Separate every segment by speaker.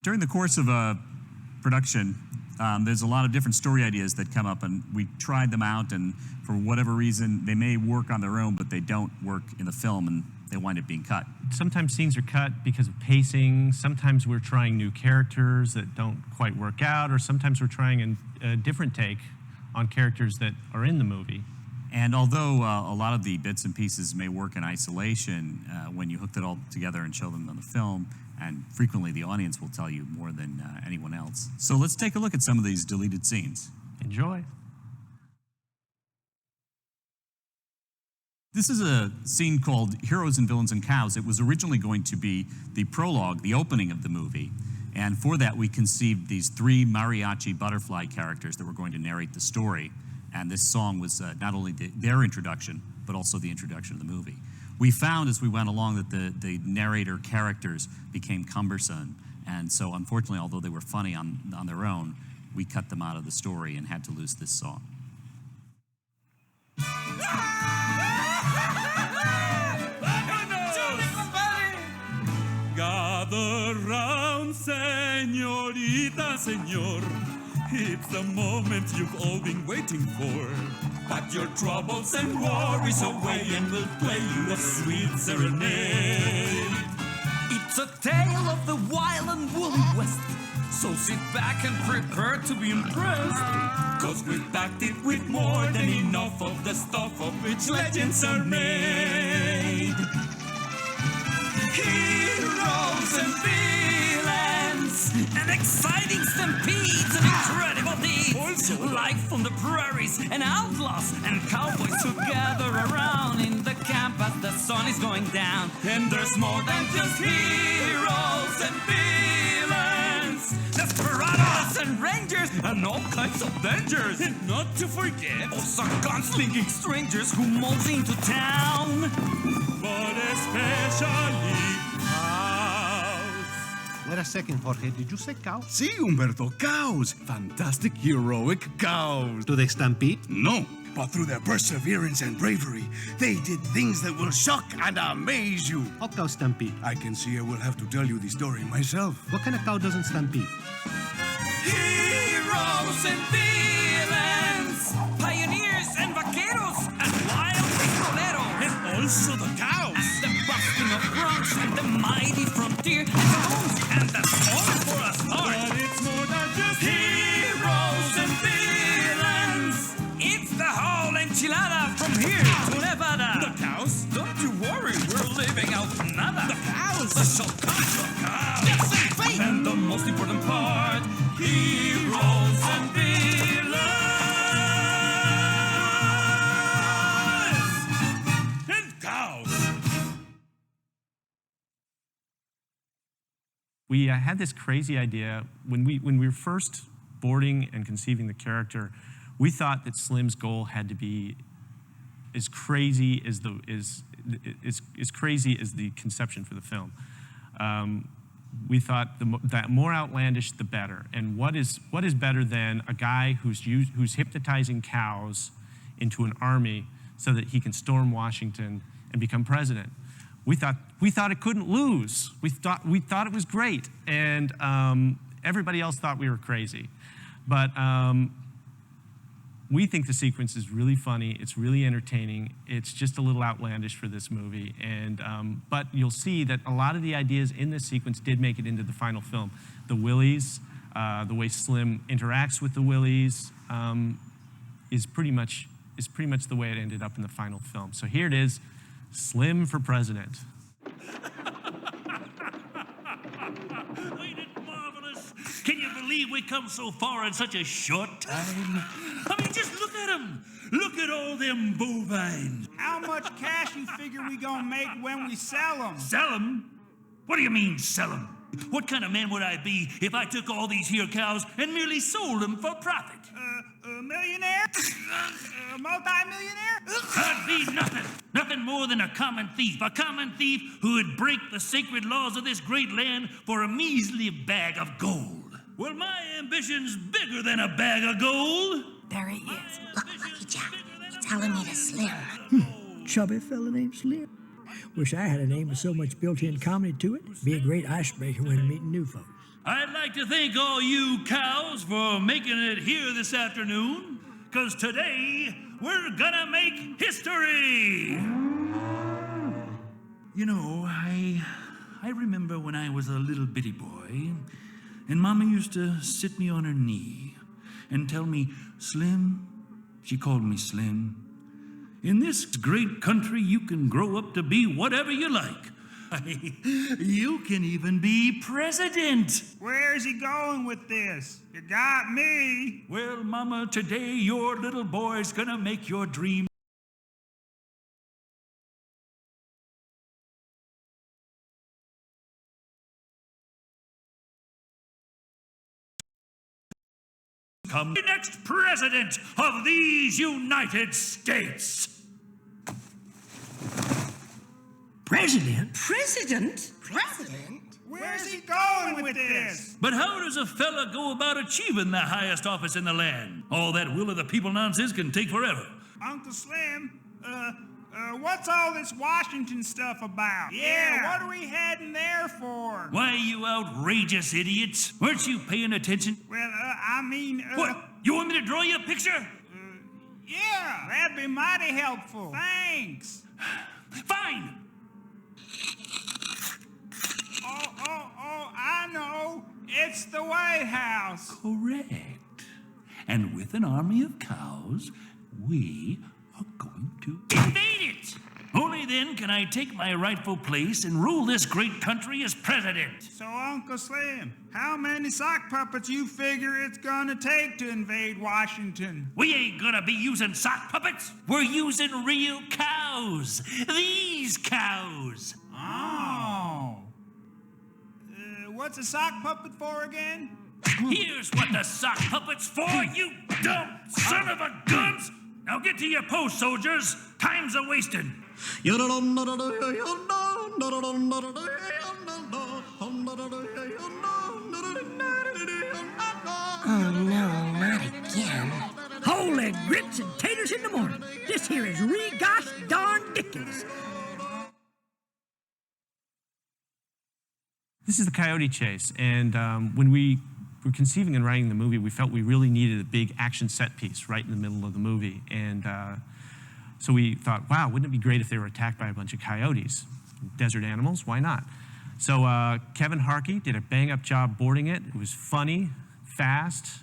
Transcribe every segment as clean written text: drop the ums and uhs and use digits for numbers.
Speaker 1: During the course of a production, there's a lot of different story ideas that come up, and we tried them out, and for whatever reason, they may work on their own, but they don't work in the film, and they wind up being cut.
Speaker 2: Sometimes scenes are cut because of pacing. Sometimes we're trying new characters that don't quite work out, or sometimes we're trying a different take on characters that are in the movie.
Speaker 1: And although a lot of the bits and pieces may work in isolation, when you hook it all together and show them on the film, and frequently the audience will tell you more than anyone else. So let's take a look at some of these deleted scenes.
Speaker 2: Enjoy.
Speaker 1: This is a scene called Heroes and Villains and Cows. It was originally going to be the prologue, the opening of the movie. And for that, we conceived these 3 mariachi butterfly characters that were going to narrate the story. And this song was not only their introduction, but also the introduction of the movie. We found as we went along that the narrator characters became cumbersome. And so unfortunately, although they were funny on their own, we cut them out of the story and had to lose this song.
Speaker 3: Gather round, señorita, señor. It's the moment you've all been waiting for. Pack your troubles and worries away, and we'll play you a sweet serenade. It's a tale of the wild and woolly West, so sit back and prepare to be impressed. 'Cause we've packed it with more than enough of the stuff of which legends are made. Heroes and villains, and exciting stampedes and incredible deeds. Life on the prairies, and outlaws and cowboys who gather around in the camp as the sun is going down. And there's more than just heroes and villains, desperados and rangers, and all kinds of dangers. And not to forget, also gunslinging strangers who mosey into town. But especially cows.
Speaker 4: Wait a second, Jorge. Did you say cows?
Speaker 5: Sí, Humberto, cows. Fantastic, heroic cows.
Speaker 4: Do they stampede?
Speaker 5: No, but through their perseverance and bravery, they did things that will shock and amaze you.
Speaker 4: How cows stampede?
Speaker 5: I can see I will have to tell you the story myself.
Speaker 4: What kind of cow doesn't stampede?
Speaker 3: Heroes and villains, pioneers and vaqueros, and wild pistoleros. And also the cows. And the busting of broncs, and the mighty frontier, and the moons, and the storm for us heart. But it's more than just heroes and villains. It's the whole enchilada from here to Nevada. The cows? Don't you worry, we're leaving out nada. The cows? The so-called cows. Yes, and faith. And the most important part, heroes and villains. And cows.
Speaker 2: We had this crazy idea when we were first boarding and conceiving the character. We thought that Slim's goal had to be as crazy as the conception for the film. We thought that more outlandish, the better. And what is better than a guy who's hypnotizing cows into an army so that he can storm Washington and become president? We thought it couldn't lose. We thought it was great, and everybody else thought we were crazy. But we think the sequence is really funny. It's really entertaining. It's just a little outlandish for this movie. And but you'll see that a lot of the ideas in this sequence did make it into the final film. The Willies, the way Slim interacts with the Willies, is pretty much the way it ended up in the final film. So here it is, Slim for president.
Speaker 6: Ain't it marvelous? Can you believe we come so far in such a short time? I mean, just look at them. Look at all them bovines.
Speaker 7: How much cash you figure we gonna make when we sell them?
Speaker 6: Sell them? What do you mean, sell them? What kind of man would I be if I took all these here cows and merely sold them for profit?
Speaker 7: A millionaire? A multi-millionaire?
Speaker 6: I'd be nothing more than a common thief who would break the sacred laws of this great land for a measly bag of gold. Well, my ambition's bigger than a bag of gold.
Speaker 8: There he is. Lucky Jack. He's telling me to Slim.
Speaker 9: Chubby fella named Slim. Wish I had a name with so much built-in comedy to it. Be a great icebreaker when meeting new folks.
Speaker 6: I'd like to thank all you cows for making it here this afternoon, because today we're gonna make history! You know, I remember when I was a little bitty boy, and Mama used to sit me on her knee and tell me, Slim, she called me Slim, in this great country you can grow up to be whatever you like. You can even be president.
Speaker 7: Where's he going with this? You got me.
Speaker 6: Well, Mama, today your little boy's gonna make your dream come the next president of these United States.
Speaker 9: President?
Speaker 8: President? President?
Speaker 7: Where's he going with this?
Speaker 6: But how does a fella go about achieving the highest office in the land? All that will of the people nonsense can take forever.
Speaker 7: Uncle Slim, what's all this Washington stuff about? Yeah, what are we heading there for?
Speaker 6: Why, you outrageous idiots? Weren't you paying attention?
Speaker 7: Well,
Speaker 6: What? You want me to draw you a picture?
Speaker 7: Yeah, that'd be mighty helpful. Thanks.
Speaker 6: Fine.
Speaker 7: Oh, I know. It's the White House.
Speaker 6: Correct. And with an army of cows, we are going to invade it. Only then can I take my rightful place and rule this great country as president.
Speaker 7: So, Uncle Slim, how many sock puppets you figure it's gonna take to invade Washington?
Speaker 6: We ain't gonna be using sock puppets. We're using real cows. These cows.
Speaker 7: Oh. What's a sock puppet for again?
Speaker 6: Here's what the sock puppet's for, you dumb son of a guns! Now get to your post, soldiers. Time's a-wasting.
Speaker 8: Oh, no, not again.
Speaker 9: Holy grits and taters in the morning. This here is re-gosh darn ridiculous.
Speaker 2: This is the coyote chase, and when we were conceiving and writing the movie, we felt we really needed a big action set piece right in the middle of the movie, and so we thought, wow, wouldn't it be great if they were attacked by a bunch of coyotes? Desert animals, why not? So Kevin Harkey did a bang-up job boarding it. It was funny, fast,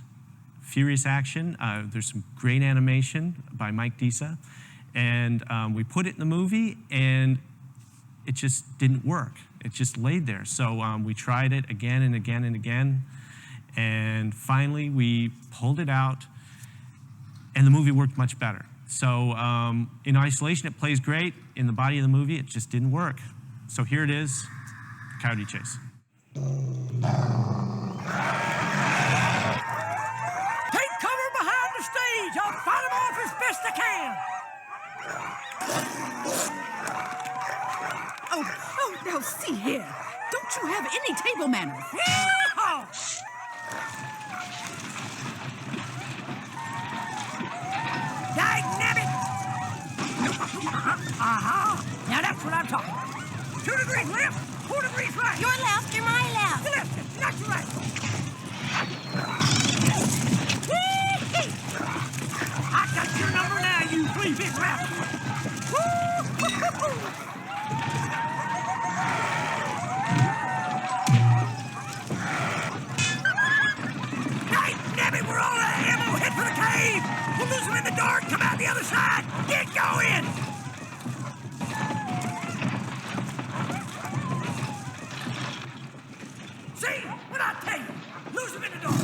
Speaker 2: furious action. There's some great animation by Mike Disa, and we put it in the movie, and it just didn't work. It just laid there. So we tried it again and again and again. And finally, we pulled it out, and the movie worked much better. So in isolation, it plays great. In the body of the movie, it just didn't work. So here it is, Coyote Chase.
Speaker 9: Take cover behind the stage. I'll fight him off as best I can.
Speaker 10: Oh, now see here. Don't you have any table manners?
Speaker 9: Yeehaw! Dynamic! Now that's what I'm talking about. 2 degrees left, 4 degrees right.
Speaker 8: Your left or my left?
Speaker 9: Your left, not your right. Whee! I got your number now, you flea big rabbit. Woo! We're all out of ammo. Head for the cave. We'll lose them in the dark. Come out the other side. Get going. See? What I tell you? Lose them in the dark.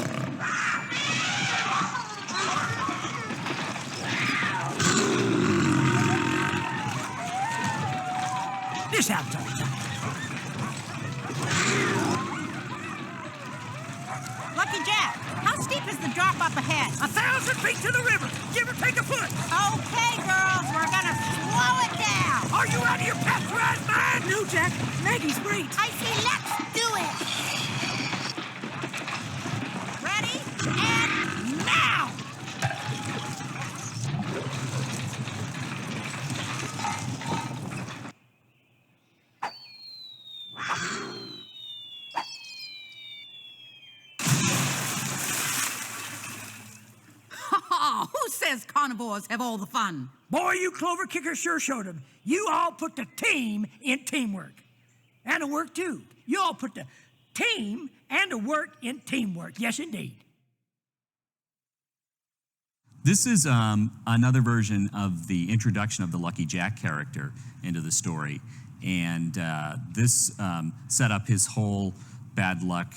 Speaker 9: This how it's always done.
Speaker 10: Lucky Jack, how steep is the drop up ahead?
Speaker 9: 1,000 feet to the river. Give or take a foot.
Speaker 10: Okay, girls, we're gonna slow it down.
Speaker 9: Are you out of your pasteurized mind?
Speaker 10: No, Jack. Maggie's great.
Speaker 8: I say let's do it.
Speaker 10: Ready? And now! Now, who says carnivores have all the fun?
Speaker 9: Boy, you clover kickers sure showed them. You all put the team in teamwork. And the work, too. You all put the team and the work in teamwork. Yes, indeed.
Speaker 1: This is another version of the introduction of the Lucky Jack character into the story. And this set up his whole bad luck,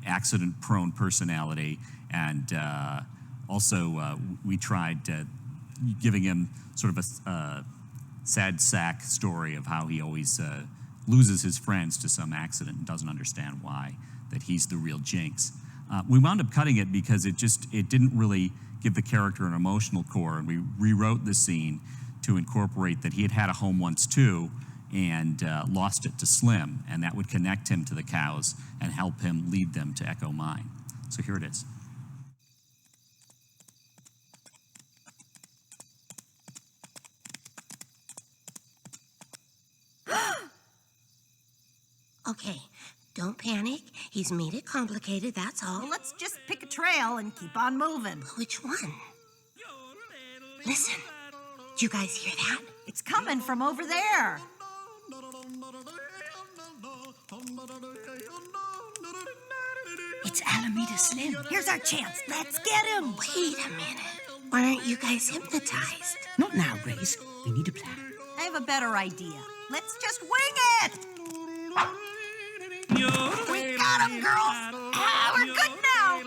Speaker 1: accident-prone personality. And also, we tried giving him sort of a sad sack story of how he always loses his friends to some accident and doesn't understand why, that he's the real jinx. We wound up cutting it because it didn't really give the character an emotional core, and we rewrote the scene to incorporate that he had a home once too and lost it to Slim, and that would connect him to the cows and help him lead them to Echo Mine. So here it is.
Speaker 8: Okay, don't panic. He's made it complicated, that's all.
Speaker 11: Well, let's just pick a trail and keep on moving.
Speaker 8: Which one? Listen, do you guys hear that?
Speaker 11: It's coming from over there.
Speaker 9: It's Alameda Slim.
Speaker 11: Here's our chance. Let's get him.
Speaker 8: Wait a minute. Why aren't you guys hypnotized?
Speaker 9: Not now, Grace. We need a plan.
Speaker 11: I have a better idea. Let's just wing it. We got him, girls. We're good now.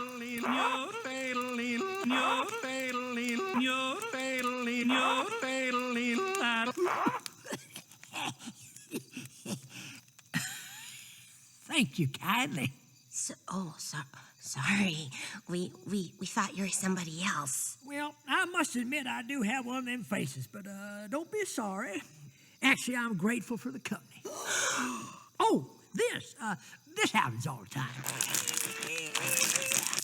Speaker 9: Thank you kindly.
Speaker 8: Sorry. We thought you were somebody else.
Speaker 9: Well, I must admit I do have one of them faces, but don't be sorry. Actually, I'm grateful for the company. Oh, this happens all the time.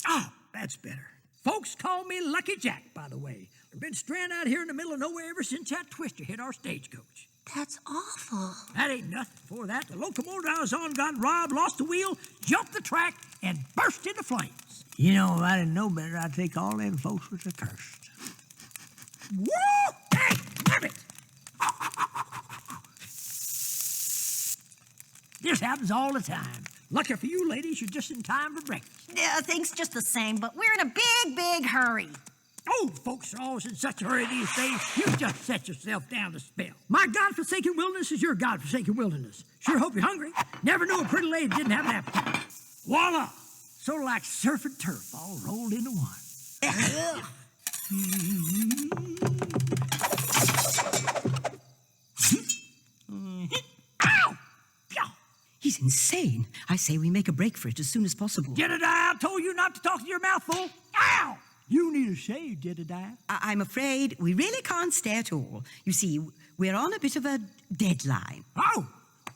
Speaker 9: Oh, that's better. Folks call me Lucky Jack, by the way. I've been stranded out here in the middle of nowhere ever since that twister hit our stagecoach.
Speaker 8: That's awful.
Speaker 9: That ain't nothing. Before that, the locomotive I was on got robbed, lost the wheel, jumped the track, and burst into flames. You know, if I didn't know better, I'd think all them folks was accursed. Woo! Hey, damn it! This happens all the time. Lucky for you ladies, you're just in time for breakfast.
Speaker 11: Yeah, thanks just the same, but we're in a big, big hurry.
Speaker 9: Oh, folks are always in such a hurry these days. You just set yourself down to spell. My godforsaken wilderness is your godforsaken wilderness. Sure hope you're hungry. Never knew a pretty lady didn't have an appetite. Voila! Sort of like surf and turf all rolled into one. Ow!
Speaker 10: He's insane. I say we make a break for it as soon as possible.
Speaker 9: Jedediah, I told you not to talk to your mouth full. Ow! You need a shave, Jedediah.
Speaker 10: I'm afraid we really can't stay at all. You see, we're on a bit of a deadline.
Speaker 9: Oh,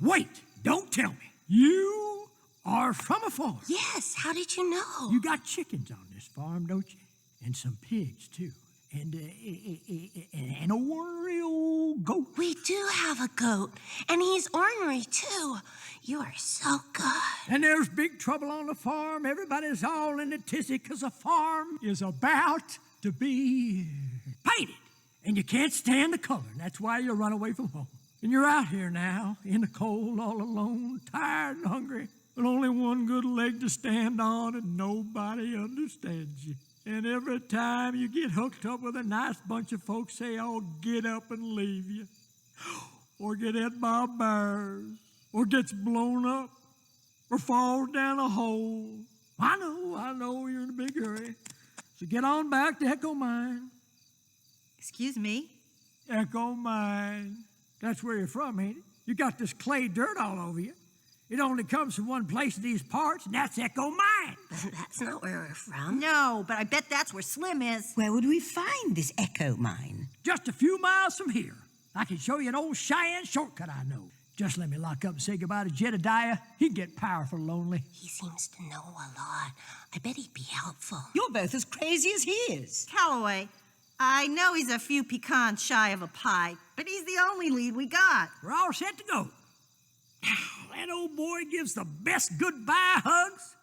Speaker 9: wait, don't tell me. You are from a farm.
Speaker 8: Yes, how did you know?
Speaker 9: You got chickens on this farm, don't you? And some pigs, too. And an ornery old goat.
Speaker 8: We do have a goat, and he's ornery, too. You are so good.
Speaker 9: And there's big trouble on the farm. Everybody's all in a tizzy because the farm is about to be painted. And you can't stand the color, and that's why you run away from home. And you're out here now, in the cold, all alone, tired and hungry, with only one good leg to stand on, and nobody understands you. And every time you get hooked up with a nice bunch of folks, they all get up and leave you. Or get hit by bears. Or gets blown up. Or falls down a hole. I know, you're in a big hurry. So get on back to Echo Mine.
Speaker 11: Excuse me?
Speaker 9: Echo Mine. That's where you're from, ain't it? You got this clay dirt all over you. It only comes from one place in these parts, and that's Echo Mine.
Speaker 8: That's not where we're from.
Speaker 11: No, but I bet that's where Slim is.
Speaker 10: Where would we find this Echo Mine?
Speaker 9: Just a few miles from here. I can show you an old Cheyenne shortcut I know. Just let me lock up and say goodbye to Jedediah. He'd get powerful lonely.
Speaker 8: He seems to know a lot. I bet he'd be helpful.
Speaker 10: You're both as crazy as he is.
Speaker 11: Calloway, I know he's a few pecans shy of a pie, but he's the only lead we got.
Speaker 9: We're all set to go. That old boy gives the best goodbye hugs